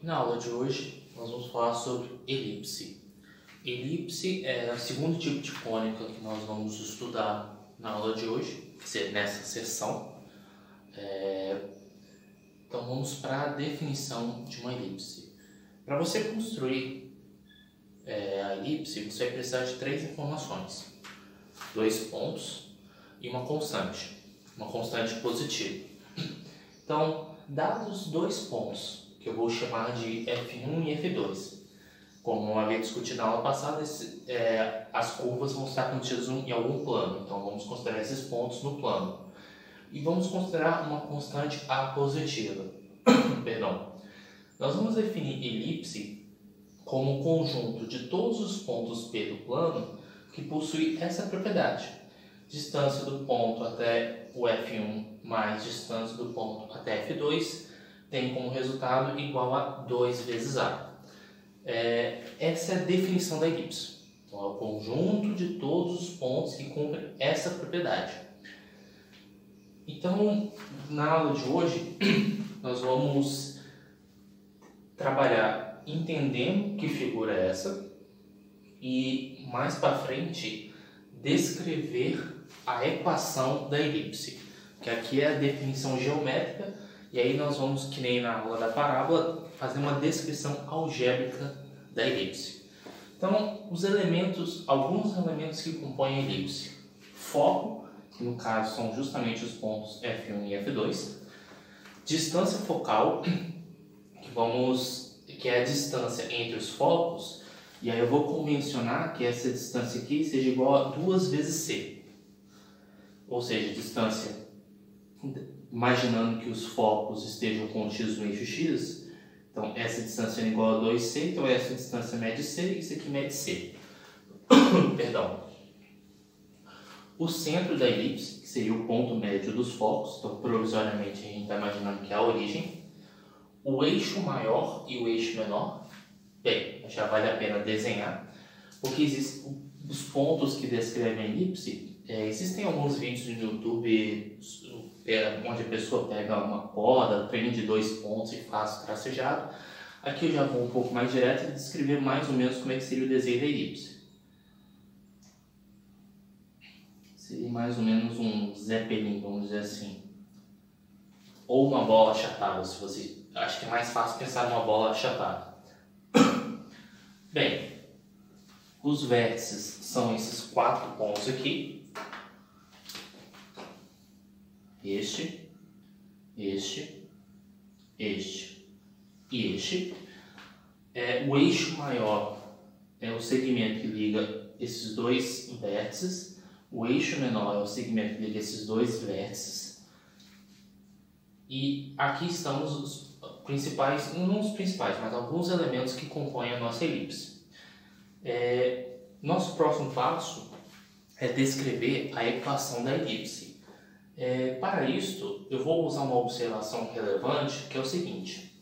Na aula de hoje, nós vamos falar sobre elipse. Elipse é o segundo tipo de cônica que nós vamos estudar na aula de hoje, quer dizer, nessa sessão. Então, vamos para a definição de uma elipse. Para você construir a elipse, você vai precisar de 3 informações: 2 pontos e uma constante positiva. Então, dados os 2 pontos, que eu vou chamar de F1 e F2. Como eu havia discutido na aula passada, as curvas vão estar contidas em algum plano. Então, vamos considerar esses pontos no plano. E vamos considerar uma constante A positiva. Perdão. Nós vamos definir elipse como um conjunto de todos os pontos P do plano que possui essa propriedade. Distância do ponto até o F1 mais distância do ponto até F2 tem como resultado igual a 2 vezes A. Essa é a definição da elipse. Então, é o conjunto de todos os pontos que cumprem essa propriedade. Então, na aula de hoje, nós vamos trabalhar entendendo que figura é essa e, mais para frente, descrever a equação da elipse, que aqui é a definição geométrica, e aí nós vamos, que nem na aula da parábola, fazer uma descrição algébrica da elipse. Então, alguns elementos que compõem a elipse: foco, que no caso são justamente os pontos F1 e F2, distância focal, que é a distância entre os focos, e aí eu vou convencionar que essa distância aqui seja igual a 2 vezes C, ou seja, distância, imaginando que os focos estejam contidos no eixo X, então essa distância é igual a 2C, então essa distância mede C e isso aqui mede C. Perdão. O centro da elipse, que seria o ponto médio dos focos, então provisoriamente a gente está imaginando que é a origem. O eixo maior e o eixo menor, bem, já vale a pena desenhar, porque existem os pontos que descrevem a elipse. Existem alguns vídeos no YouTube onde a pessoa pega uma corda, prende 2 pontos e faz tracejado. Aqui eu já vou um pouco mais direto e descrever mais ou menos como é que seria o desenho da elipse. Seria mais ou menos um Zeppelin, vamos dizer assim. Ou uma bola achatada, se você... Acho que é mais fácil pensar numa bola achatada. Bem, os vértices são esses 4 pontos aqui. Este e este. O eixo maior é o segmento que liga esses 2 vértices. O eixo menor é o segmento que liga esses 2 vértices. E aqui estão os principais, não os principais, mas alguns elementos que compõem a nossa elipse. Nosso próximo passo é descrever a equação da elipse. Para isto, eu vou usar uma observação relevante, que é o seguinte: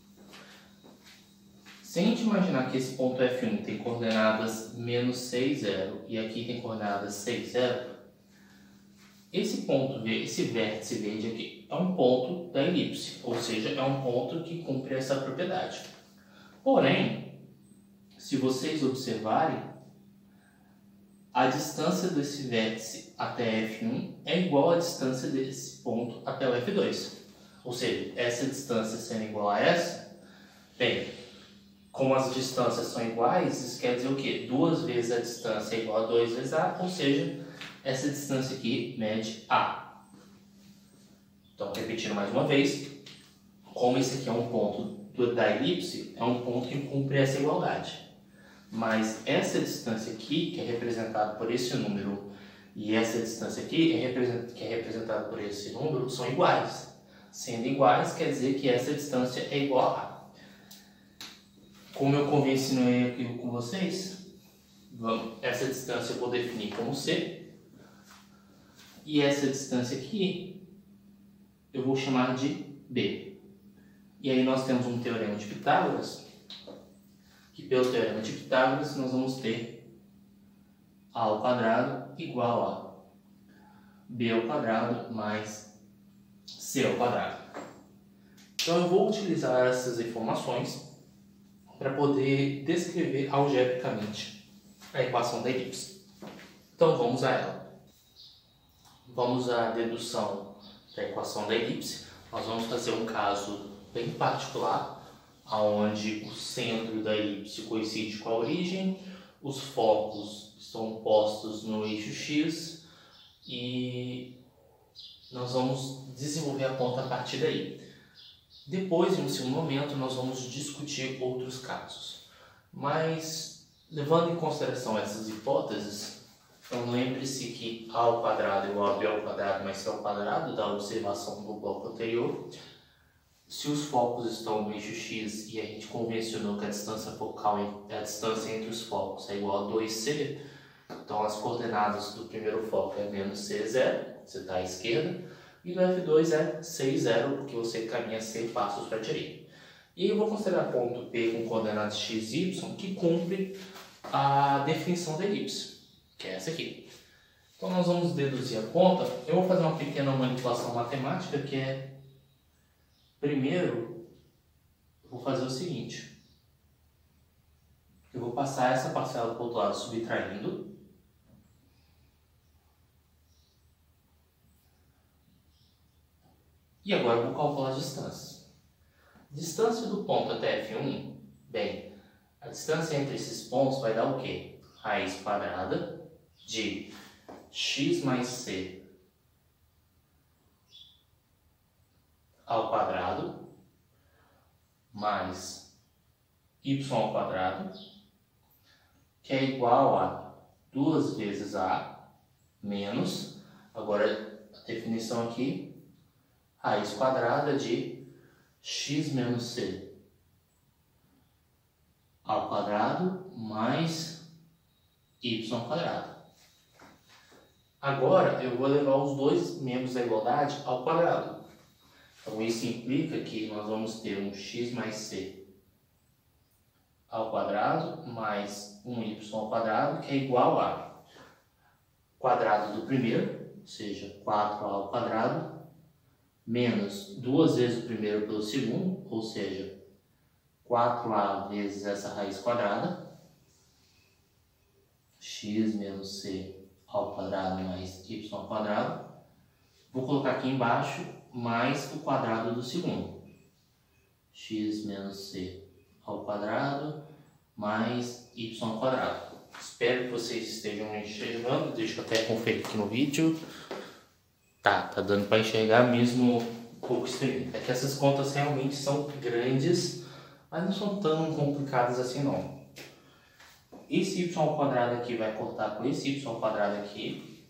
se a gente imaginar que esse ponto F1 tem coordenadas menos 6, 0 e aqui tem coordenadas 6, 0, esse vértice verde aqui é um ponto da elipse, ou seja, é um ponto que cumpre essa propriedade. Porém, se vocês observarem, a distância desse vértice até F1 é igual à distância desse ponto até o F2. Ou seja, essa distância sendo igual a essa, bem, como as distâncias são iguais, isso quer dizer o quê? 2 vezes a distância é igual a 2 vezes A, ou seja, essa distância aqui mede A. Então, repetindo mais uma vez, como esse aqui é um ponto da elipse, é um ponto que cumpre essa igualdade. Mas essa distância aqui, que é representada por esse número, e essa distância aqui, que é representada por esse número, são iguais. Sendo iguais, quer dizer que essa distância é igual a A. Como eu convencionei aqui com vocês, essa distância eu vou definir como C. E essa distância aqui, eu vou chamar de B. E aí nós temos um teorema de Pitágoras, que pelo teorema de Pitágoras nós vamos ter A ao quadrado igual a B ao quadrado mais C ao quadrado. Então eu vou utilizar essas informações para poder descrever algebricamente a equação da elipse. Então vamos a ela. Vamos à dedução da equação da elipse. Nós vamos fazer um caso bem particular, onde o centro da elipse coincide com a origem, os focos estão postos no eixo X e nós vamos desenvolver a conta a partir daí. Depois, em um segundo momento, nós vamos discutir outros casos. Mas, levando em consideração essas hipóteses, então lembre-se que A ao quadrado é igual a B ao quadrado mais C ao quadrado da observação do bloco anterior. Se os focos estão no eixo X e a gente convencionou que a distância focal, a distância entre os focos é igual a 2C, então as coordenadas do primeiro foco é menos C, 0, você está à esquerda, e do F2 é 6, 0, porque você caminha 100 passos para a direita. E aí eu vou considerar ponto P com coordenadas x e y que cumpre a definição da elipse, que é essa aqui. Então nós vamos deduzir a conta. Eu vou fazer uma pequena manipulação matemática, que é, primeiro, eu vou fazer o seguinte. Eu vou passar essa parcela para o outro lado subtraindo. E agora eu vou calcular as distâncias. Distância do ponto até F1, bem, a distância entre esses pontos vai dar o quê? Raiz quadrada de x mais c ao quadrado mais y ao quadrado, que é igual a 2 vezes a menos, agora a definição aqui, raiz quadrada de x menos c ao quadrado mais y ao quadrado. Agora eu vou levar os dois membros da igualdade ao quadrado. Então isso implica que nós vamos ter um x mais c ao quadrado mais um y ao quadrado, que é igual a quadrado do primeiro, ou seja, 4a ao quadrado, menos 2 vezes o primeiro pelo segundo, ou seja, 4a vezes essa raiz quadrada, x menos c ao quadrado mais y ao quadrado. Vou colocar aqui embaixo mais o quadrado do segundo, x menos c ao quadrado mais y ao quadrado. Espero que vocês estejam enxergando, deixa eu até conferir aqui no vídeo. Tá dando para enxergar mesmo um pouco estranho. É que essas contas realmente são grandes, mas não são tão complicadas assim não. Esse y ao quadrado aqui vai cortar com esse y ao quadrado aqui.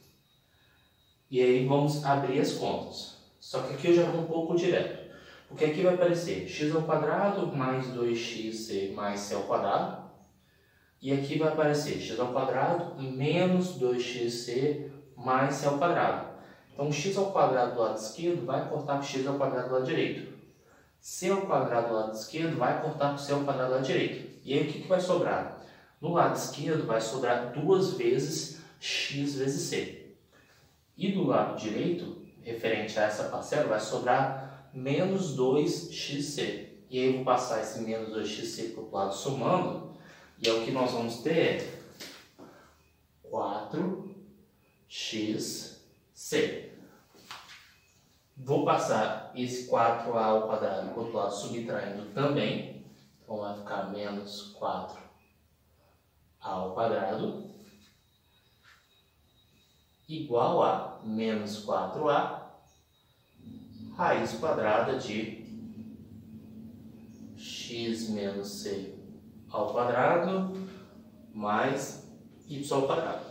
E aí vamos abrir as contas. Só que aqui eu já vou um pouco direto. Porque aqui vai aparecer x ao quadrado mais 2xc mais c ao quadrado. E aqui vai aparecer x ao quadrado menos 2xc mais c ao quadrado. Então, x ao quadrado do lado esquerdo vai cortar com x ao quadrado do lado direito. C ao quadrado do lado esquerdo vai cortar com c ao quadrado do lado direito. E aí, o que vai sobrar? No lado esquerdo vai sobrar 2 vezes x vezes c. E do lado direito, referente a essa parcela, vai sobrar menos 2xc. E aí, eu vou passar esse menos 2xc para o lado somando. E aí, o que nós vamos ter é 4xc. Vou passar esse 4a ao quadrado para o outro lado subtraindo também. Então vai ficar menos 4a ao quadrado igual a menos 4a raiz quadrada de x menos c ao quadrado mais y ao quadrado.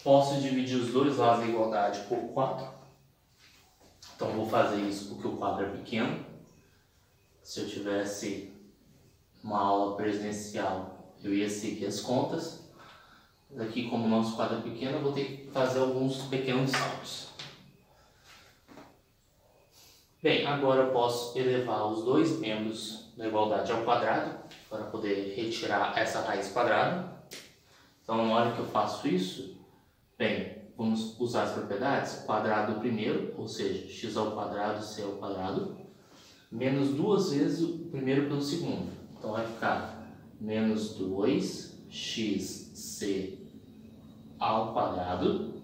Posso dividir os dois lados da igualdade por 4. Então, vou fazer isso porque o quadro é pequeno. Se eu tivesse uma aula presencial, eu ia seguir as contas. Aqui, como o nosso quadro é pequeno, eu vou ter que fazer alguns pequenos saltos. Bem, agora eu posso elevar os dois membros da igualdade ao quadrado para poder retirar essa raiz quadrada. Então, na hora que eu faço isso, bem, vamos usar as propriedades. Quadrado do primeiro, ou seja, x ao quadrado, c ao quadrado, menos duas vezes o primeiro pelo segundo. Então vai ficar menos 2xc ao quadrado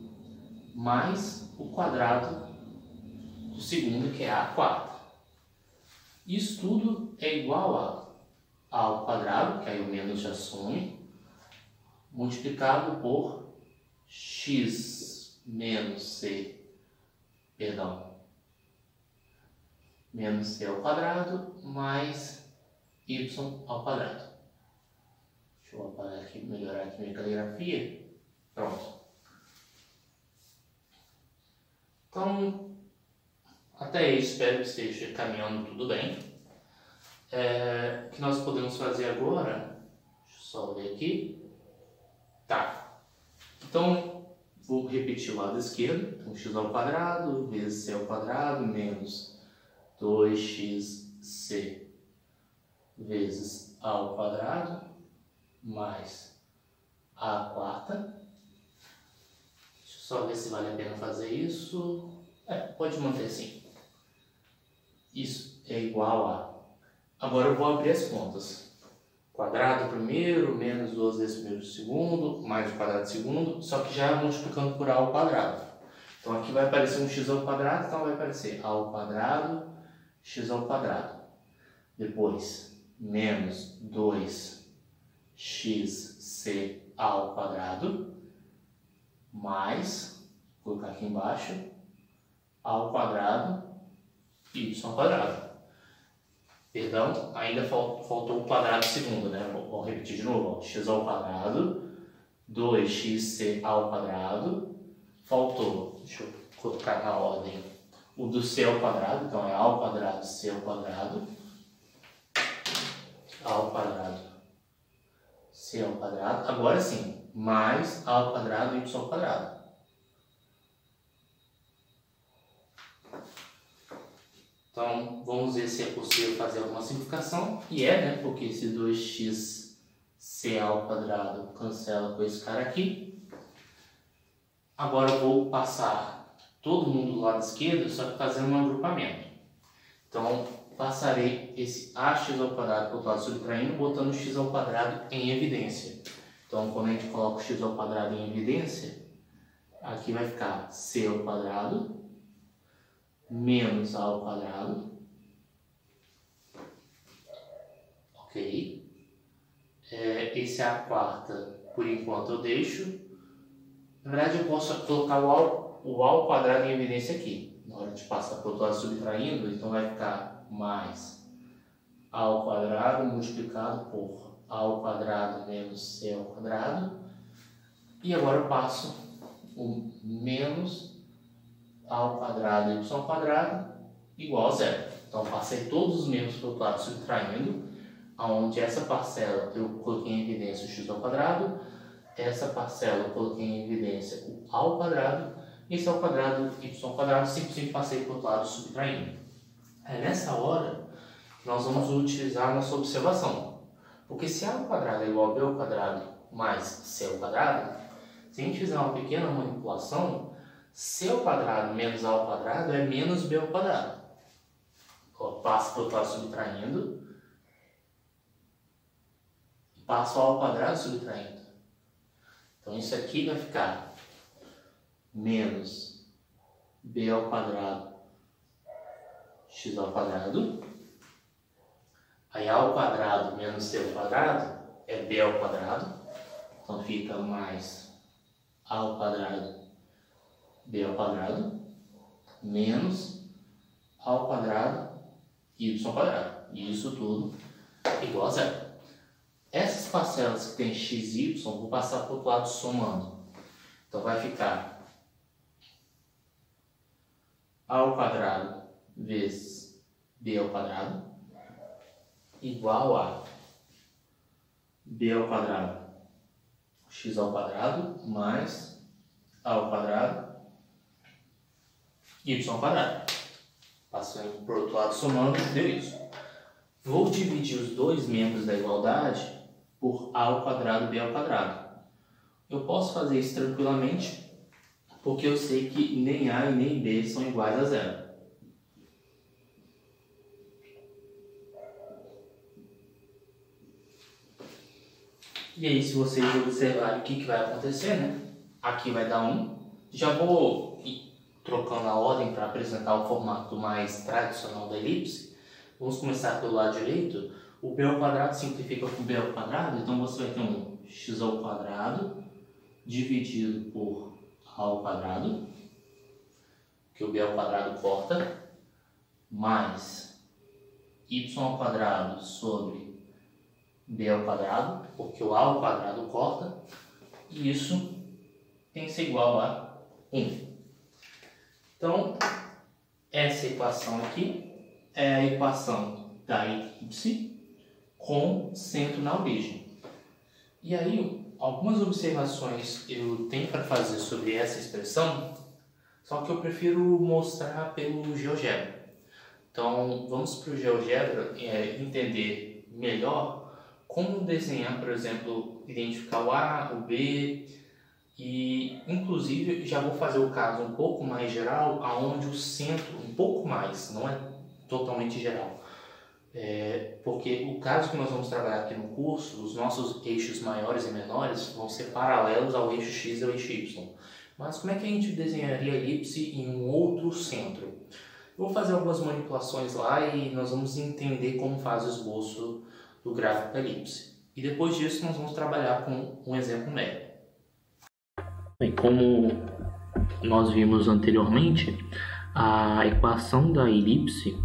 mais o quadrado do segundo, que é a quarta. Isso tudo é igual a ao quadrado, que aí o menos já some, multiplicado por x menos c, menos c ao quadrado mais y ao quadrado. Deixa eu apagar aqui, melhorar aqui minha caligrafia. Pronto. Então, até aí espero que esteja caminhando tudo bem. O que nós podemos fazer agora? Deixa eu só ver aqui. Tá. Então, vou repetir o lado esquerdo. Então, x ao quadrado vezes c ao quadrado menos 2xc vezes a ao quadrado mais a quarta. Deixa eu só ver se vale a pena fazer isso. Pode manter assim. Isso é igual a... Agora eu vou abrir as contas. Quadrado primeiro, menos 2 vezes primeiro segundo, mais o quadrado segundo, só que já multiplicando por a ao quadrado. Então aqui vai aparecer um x ao quadrado, então vai aparecer a ao quadrado, x ao quadrado. Depois, menos 2xc ao quadrado, mais, vou colocar aqui embaixo, a ao quadrado e y ao quadrado. Perdão, ainda faltou o quadrado segundo, né? Vou repetir de novo. Ó. X ao quadrado, 2xc ao quadrado, faltou, deixa eu colocar na ordem, o do c ao quadrado, então é a ao quadrado, c ao quadrado, a ao quadrado, c ao quadrado, agora sim, mais a ao quadrado e y ao quadrado. Então, vamos ver se é possível fazer alguma simplificação. E né? Porque esse 2xc ao quadrado cancela com esse cara aqui. Agora eu vou passar todo mundo do lado esquerdo, só que fazendo um agrupamento. Então, passarei esse ax ao quadrado para o lado subtraindo, botando x ao quadrado em evidência. Então, quando a gente coloca o x ao quadrado em evidência, aqui vai ficar c ao quadrado menos a ao quadrado, ok? Esse é a quarta, por enquanto eu deixo. Na verdade, eu posso colocar o ao quadrado em evidência aqui. Na hora de passar para o outro lado subtraindo, então vai ficar mais a ao quadrado multiplicado por a ao quadrado menos c ao quadrado. E agora eu passo o menos a ao quadrado e y ao quadrado igual a zero. Então, passei todos os membros para o outro lado subtraindo, onde essa parcela eu coloquei em evidência o x ao quadrado, essa parcela eu coloquei em evidência o a ao quadrado, esse ao quadrado e y ao quadrado simplesmente passei para o outro lado subtraindo. É nessa hora que nós vamos utilizar a nossa observação. Porque se a ao quadrado é igual a b ao quadrado mais c ao quadrado, se a gente fizer uma pequena manipulação, c ao quadrado menos a ao quadrado é menos b ao quadrado. Passo para o outro lado subtraindo. Passo a ao quadrado subtraindo. Então isso aqui vai ficar menos b ao quadrado x ao quadrado. Aí a ao quadrado menos c ao quadrado é b ao quadrado. Então fica mais a ao quadrado b ao quadrado menos a ao quadrado e y ao quadrado. E isso tudo igual a zero. Essas parcelas que tem x e y, vou passar para o outro lado somando. Então vai ficar a ao quadrado vezes b ao quadrado igual a b ao quadrado x ao quadrado mais a ao quadrado y ao quadrado. Passando para o outro lado somando, deu isso. Vou dividir os dois membros da igualdade por a ao quadrado b ao quadrado. Eu posso fazer isso tranquilamente, porque eu sei que nem a e nem b são iguais a zero. E aí, se vocês observarem o que vai acontecer, né? Aqui vai dar 1. Já vou ir trocando a ordem para apresentar o formato mais tradicional da elipse. Vamos começar pelo lado direito. O b ao quadrado simplifica com b ao quadrado, então você vai ter um x ao quadrado dividido por a ao quadrado, que o b ao quadrado corta, mais y ao quadrado sobre b ao quadrado, porque o a ao quadrado corta, e isso tem que ser igual a 1. Então, essa equação aqui é a equação da elipse com centro na origem. E aí, algumas observações eu tenho para fazer sobre essa expressão, só que eu prefiro mostrar pelo GeoGebra. Então, vamos para o GeoGebra entender melhor como desenhar, por exemplo, identificar o A, o B, e inclusive já vou fazer o caso um pouco mais geral, aonde o centro, um pouco mais, não é totalmente geral, porque o caso que nós vamos trabalhar aqui no curso, os nossos eixos maiores e menores vão ser paralelos ao eixo X e ao eixo Y. Mas como é que a gente desenharia a elipse em um outro centro? Eu vou fazer algumas manipulações lá e nós vamos entender como faz o esboço do gráfico da elipse. E depois disso nós vamos trabalhar com um exemplo médio. Bem, como nós vimos anteriormente, a equação da elipse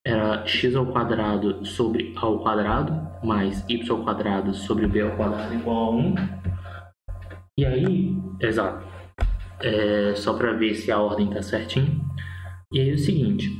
era x ao quadrado sobre a ao quadrado mais y ao quadrado sobre b ao quadrado igual a 1. E aí, exato, só para ver se a ordem está certinha. E aí é o seguinte,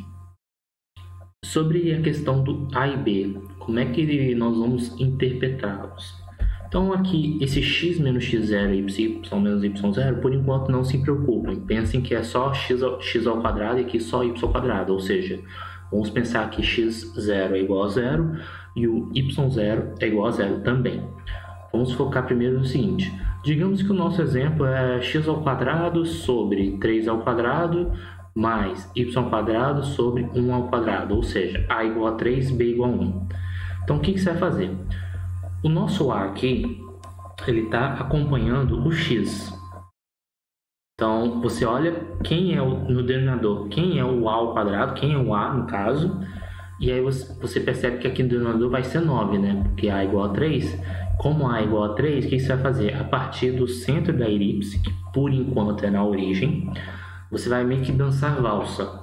sobre a questão do a e b, como é que nós vamos interpretá-los? Então aqui, esse x menos x0 e y menos y0, por enquanto não se preocupem. Pensem que é só x ao quadrado e aqui só y ao quadrado. Ou seja, vamos pensar que x0 é igual a 0 e o y0 é igual a 0 também. Vamos focar primeiro no seguinte. Digamos que o nosso exemplo é x ao quadrado sobre 3 ao quadrado mais y ao quadrado sobre 1 ao quadrado. Ou seja, a igual a 3, b igual a 1. Então o que você vai fazer? O nosso A aqui, ele está acompanhando o X. Então, você olha quem é no denominador, quem é o A ao quadrado, quem é o A no caso, e aí você percebe que aqui no denominador vai ser 9, né? Porque A é igual a 3. Como A é igual a 3, o que você vai fazer? A partir do centro da elipse, que por enquanto é na origem, você vai meio que dançar valsa.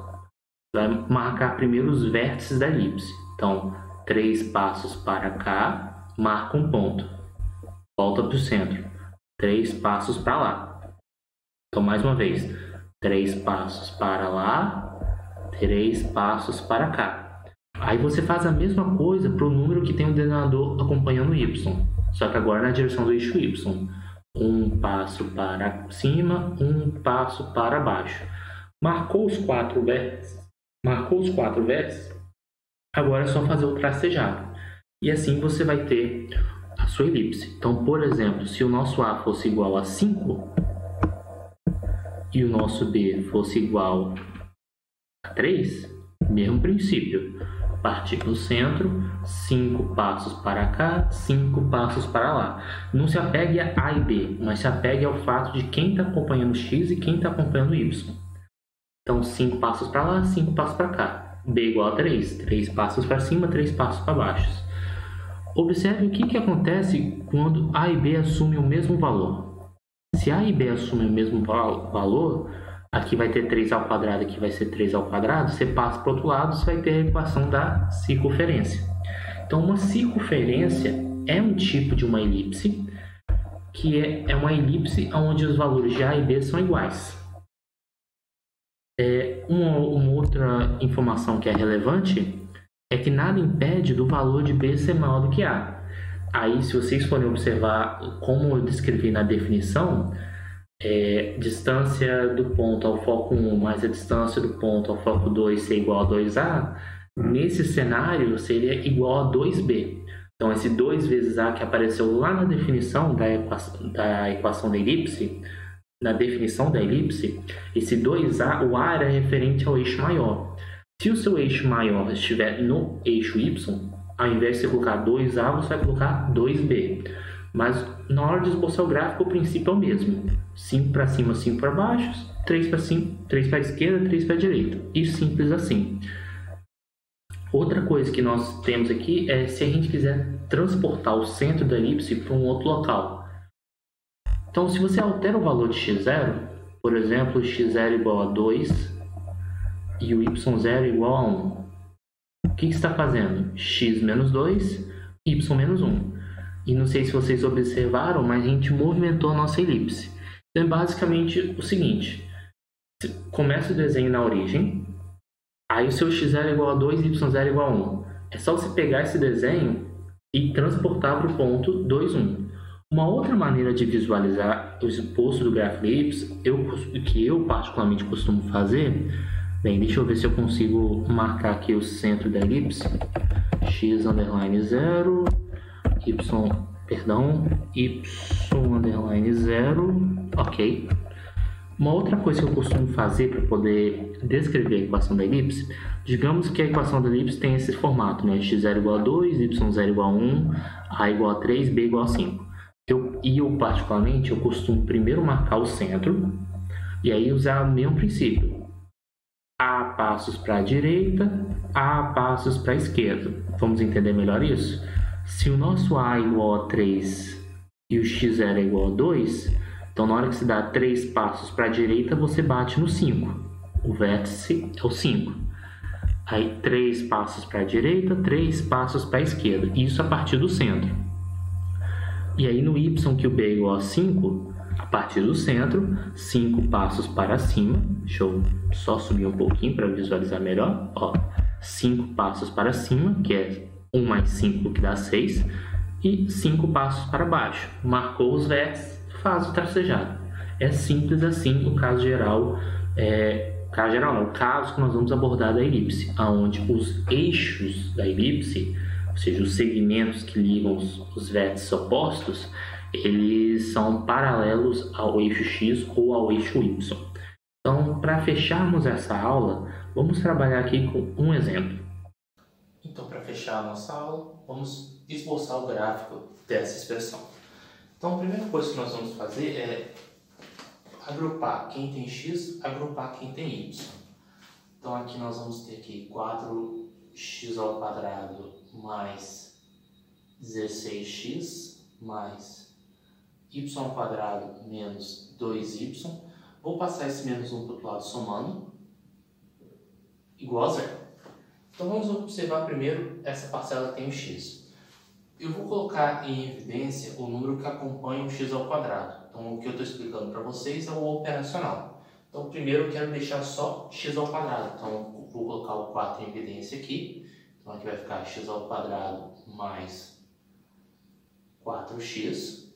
Vai marcar primeiro os vértices da elipse. Então, 3 passos para cá, marca um ponto, volta para o centro, 3 passos para lá. Então, mais uma vez, 3 passos para lá, 3 passos para cá. Aí você faz a mesma coisa para o número que tem o denominador acompanhando o y, só que agora na direção do eixo y. Um passo para cima, um passo para baixo. Marcou os 4 vértices, agora é só fazer o tracejado. E assim você vai ter a sua elipse. Então, por exemplo, se o nosso A fosse igual a 5 e o nosso B fosse igual a 3, mesmo princípio. Partir do centro, 5 passos para cá, 5 passos para lá. Não se apegue a A e B, mas se apegue ao fato de quem está acompanhando X e quem está acompanhando Y. Então, 5 passos para lá, 5 passos para cá. B igual a 3, 3 passos para cima, 3 passos para baixo. Observe o que acontece quando A e B assumem o mesmo valor. Se A e B assumem o mesmo valor, aqui vai ter 3 ao quadrado, aqui vai ser 3 ao quadrado, você passa para o outro lado, você vai ter a equação da circunferência. Então, uma circunferência é um tipo de uma elipse, que é uma elipse onde os valores de A e B são iguais. Uma outra informação que é relevante é que nada impede do valor de B ser maior do que A. Aí, se vocês forem observar como eu descrevi na definição, distância do ponto ao foco 1 mais a distância do ponto ao foco 2 ser igual a 2A, nesse cenário seria igual a 2B. Então, esse 2 vezes A que apareceu lá na definição da equação da elipse, na definição da elipse, esse 2A, o A era referente ao eixo maior. Se o seu eixo maior estiver no eixo Y, ao invés de você colocar 2A, você vai colocar 2B. Mas na hora de esboçar o gráfico, o princípio é o mesmo. 5 para cima, 5 para baixo, 3 para cima, 3 para a esquerda, 3 para a direita. E simples assim. Outra coisa que nós temos aqui é se a gente quiser transportar o centro da elipse para um outro local. Então, se você altera o valor de x0, por exemplo, x0 igual a 2 e o y0 igual a 1, o que está fazendo? x menos 2, y menos 1. E não sei se vocês observaram, mas a gente movimentou a nossa elipse. Então, é basicamente o seguinte. Começa o desenho na origem, aí o seu x0 é igual a 2 e y0 é igual a 1. É só você pegar esse desenho e transportar para o ponto 2, 1. Uma outra maneira de visualizar o exposto do gráfico de elipse, que eu particularmente costumo fazer, bem, deixa eu ver se eu consigo marcar aqui o centro da elipse, x underline 0, y underline 0, ok. Uma outra coisa que eu costumo fazer para poder descrever a equação da elipse, digamos que a equação da elipse tem esse formato, né? x0 igual a 2, y0 igual a 1, a igual a 3, b igual a 5. Eu particularmente, eu costumo primeiro marcar o centro e aí usar o mesmo princípio. A passos para a direita, A passos para a esquerda. Vamos entender melhor isso? Se o nosso A é igual a 3 e o x0 é igual a 2, então na hora que você dá 3 passos para a direita, você bate no 5. O vértice é o 5. Aí 3 passos para a direita, 3 passos para a esquerda. Isso a partir do centro. E aí no y, que o b é igual a 5, a partir do centro, 5 passos para cima. Deixa eu só subir um pouquinho para visualizar melhor. 5 passos para cima, que é 1 mais 5, que dá 6. E 5 passos para baixo. Marcou os vértices, faz o tracejado. É simples assim o caso geral. O caso que nós vamos abordar da elipse, onde os eixos da elipse, ou seja, os segmentos que ligam os vértices opostos, eles são paralelos ao eixo x ou ao eixo y. Então, para fecharmos essa aula, vamos trabalhar aqui com um exemplo. Então, para fechar a nossa aula, vamos esboçar o gráfico dessa expressão. Então, a primeira coisa que nós vamos fazer é agrupar quem tem x, agrupar quem tem y. Então, aqui nós vamos ter aqui 4x ao quadrado mais 16x mais y ao quadrado menos 2y. Vou passar esse menos 1 para o outro lado somando, igual a zero. Então vamos observar primeiro essa parcela que tem o x. Eu vou colocar em evidência o número que acompanha o x ao quadrado. Então o que eu estou explicando para vocês é o operacional. Então primeiro eu quero deixar só x ao quadrado. Então vou colocar o 4 em evidência aqui. Então aqui vai ficar x ao quadrado mais 4x.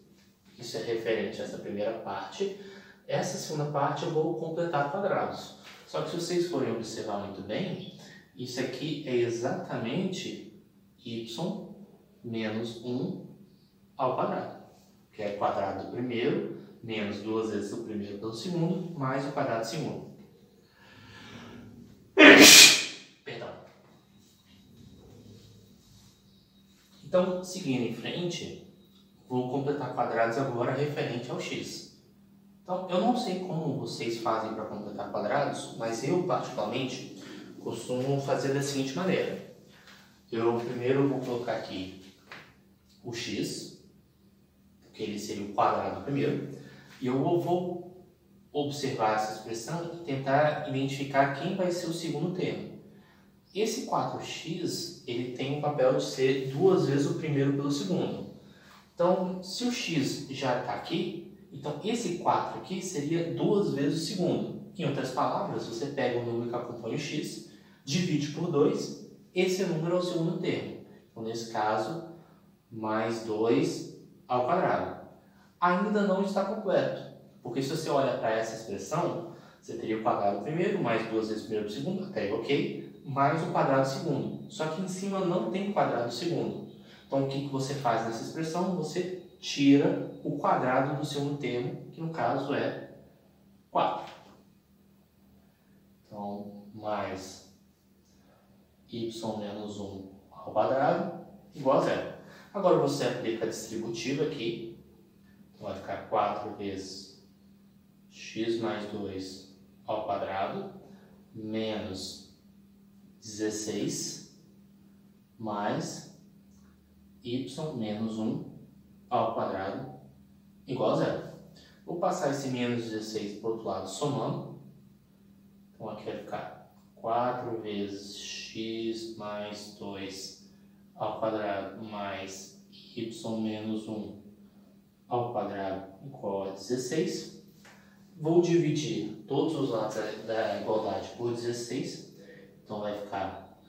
Isso é referente a essa primeira parte. Essa segunda parte eu vou completar quadrados. Só que se vocês forem observar muito bem, isso aqui é exatamente y menos 1 ao quadrado. Que é quadrado do primeiro, menos 2 vezes o primeiro pelo segundo, mais o quadrado do segundo. Perdão. Então, seguindo em frente, vou completar quadrados agora referente ao x. Então, eu não sei como vocês fazem para completar quadrados, mas eu, particularmente, costumo fazer da seguinte maneira. Eu primeiro vou colocar aqui o x, que ele seria o quadrado primeiro, e eu vou observar essa expressão e tentar identificar quem vai ser o segundo termo. Esse 4x, ele tem o papel de ser 2 vezes o primeiro pelo segundo. Então, se o x já está aqui, então esse 4 aqui seria 2 vezes o segundo. Em outras palavras, você pega o número que acompanha o x, divide por 2, esse número é o segundo termo. Então, nesse caso, mais 2 ao quadrado. Ainda não está completo, porque se você olha para essa expressão, você teria o quadrado primeiro, mais 2 vezes o primeiro do segundo, até ok, mais o quadrado segundo. Só que em cima não tem quadrado segundo. Então, o que você faz nessa expressão? Você tira o quadrado do segundo termo, que no caso é 4. Então, mais y menos 1 ao quadrado igual a zero. Agora você aplica a distributiva aqui, Então vai ficar 4 vezes x mais 2 ao quadrado menos 16 mais y menos 1 ao quadrado igual a zero. Vou passar esse menos 16 para o outro lado somando. Então aqui vai ficar 4 vezes x mais 2 ao quadrado mais y menos 1 ao quadrado igual a 16. Vou dividir todos os lados da igualdade por 16. Então vai ficar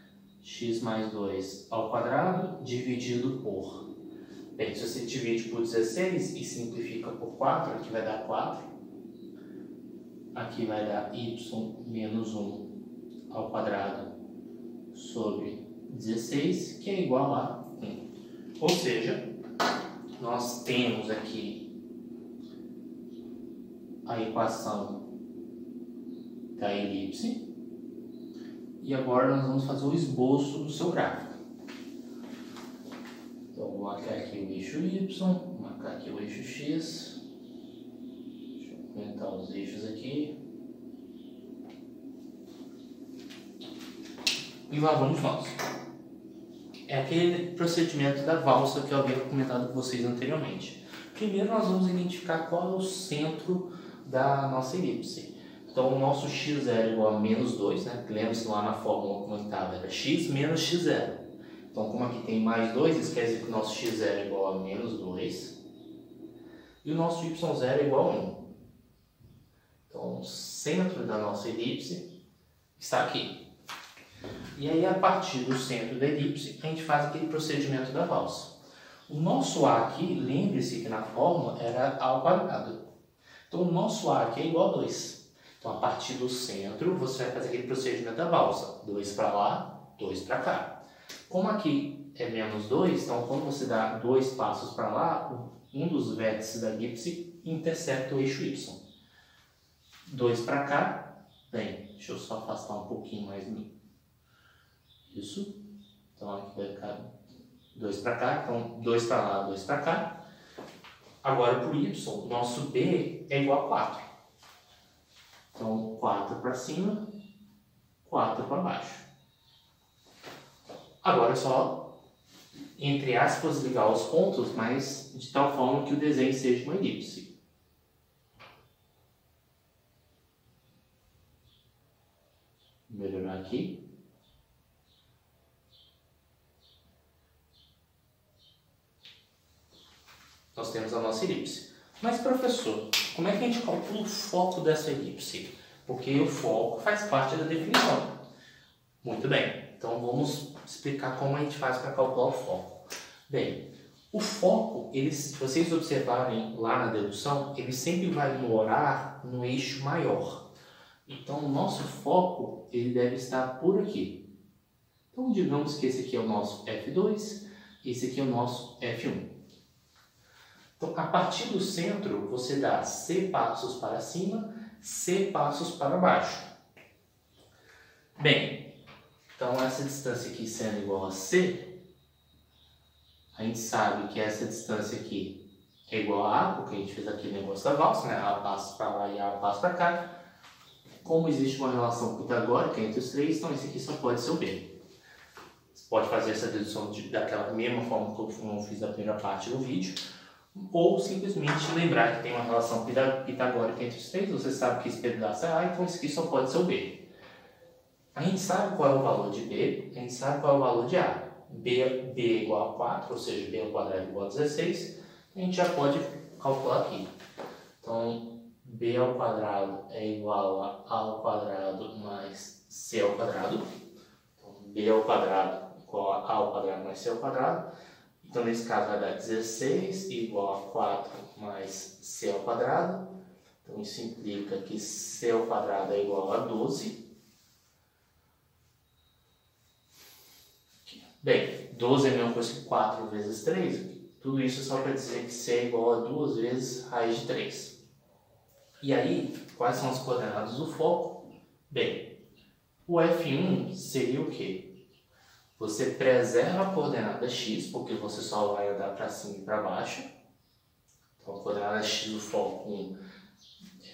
x mais 2 ao quadrado dividido por... Bem, se você divide por 16 e simplifica por 4, aqui vai dar 4. Aqui vai dar y menos 1 ao quadrado sobre 16, que é igual a 1. Ou seja, nós temos aqui a equação da elipse. E agora nós vamos fazer o esboço do seu gráfico. Então, vou marcar aqui o eixo Y, vou marcar aqui o eixo X. Deixa eu aumentar os eixos aqui. E lá vamos nós. É aquele procedimento da valsa que eu havia comentado com vocês anteriormente. Primeiro nós vamos identificar qual é o centro da nossa elipse. Então o nosso x0 é igual a menos 2, né? Lembre-se lá na fórmula como estava, era x menos x0. Então como aqui tem mais 2, isso quer dizer que o nosso x0 é igual a menos 2. E o nosso y0 é igual a 1. Então o centro da nossa elipse está aqui. E aí, a partir do centro da elipse, a gente faz aquele procedimento da valsa. O nosso A aqui, lembre-se que na fórmula era A ao quadrado. Então, o nosso A aqui é igual a 2. Então, a partir do centro, você vai fazer aquele procedimento da valsa. 2 para lá, 2 para cá. Como aqui é menos 2, então, quando você dá 2 passos para lá, um dos vértices da elipse intercepta o eixo Y. 2 para cá, bem, deixa eu só afastar um pouquinho mais isso. Então aqui vai ficar 2 para cá, então 2 para lá, 2 para cá. Agora para o Y, nosso B é igual a 4. Então 4 para cima, 4 para baixo. Agora é só, entre aspas, ligar os pontos, mas de tal forma que o desenho seja uma elipse. Vou melhorar aqui. Nós temos a nossa elipse. Mas, professor, como é que a gente calcula o foco dessa elipse? Porque o foco faz parte da definição. Muito bem. Então, vamos explicar como a gente faz para calcular o foco. Bem, o foco, se vocês observarem lá na dedução, ele sempre vai morar no eixo maior. Então, o nosso foco, ele deve estar por aqui. Então, digamos que esse aqui é o nosso F2, esse aqui é o nosso F1. Então, a partir do centro, você dá C passos para cima, C passos para baixo. Bem, então essa distância aqui sendo igual a C, a gente sabe que essa distância aqui é igual a A, porque a gente fez aqui o negócio da valsa, né? A passos para lá e A passos para cá. Como existe uma relação pitagórica entre os três, então esse aqui só pode ser o B. Você pode fazer essa dedução daquela mesma forma que eu fiz na primeira parte do vídeo, ou simplesmente lembrar que tem uma relação pitagórica entre os três. Você sabe que esse pedaço é A, então esse aqui só pode ser o B. A gente sabe qual é o valor de B, a gente sabe qual é o valor de A. B é igual a 4, ou seja, B ao quadrado igual a 16. A gente já pode calcular aqui. Então, B ao quadrado é igual a A ao quadrado mais C ao quadrado. Então, B ao quadrado igual a A ao quadrado mais C ao quadrado. Então, nesse caso, vai dar 16 igual a 4 mais C ao quadrado. Então, isso implica que C ao quadrado é igual a 12. Bem, 12 é a mesma coisa que 4 vezes 3. Tudo isso só para dizer que C é igual a 2 vezes raiz de 3. E aí, quais são as coordenadas do foco? Bem, o F1 seria o quê? Você preserva a coordenada x, porque você só vai andar para cima e para baixo. Então, a coordenada x do foco 1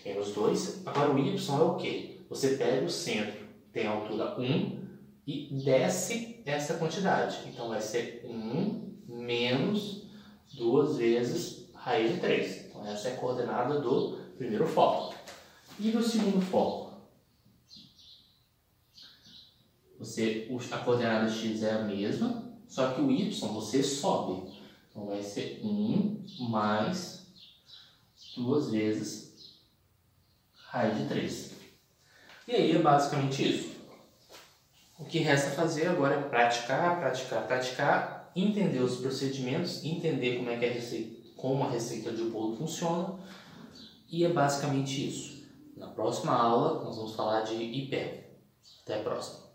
é menos 2. Agora, o y é o quê? Você pega o centro, tem a altura 1, e desce essa quantidade. Então, vai ser 1 menos 2 vezes raiz de 3. Então, essa é a coordenada do primeiro foco. E do segundo foco? A coordenada x é a mesma, só que o y você sobe. Então, vai ser 1 mais 2 vezes raiz de 3. E aí é basicamente isso. O que resta fazer agora é praticar, praticar, praticar, entender os procedimentos, entender como a receita de bolo funciona. E é basicamente isso. Na próxima aula, nós vamos falar de IPEV. Até a próxima.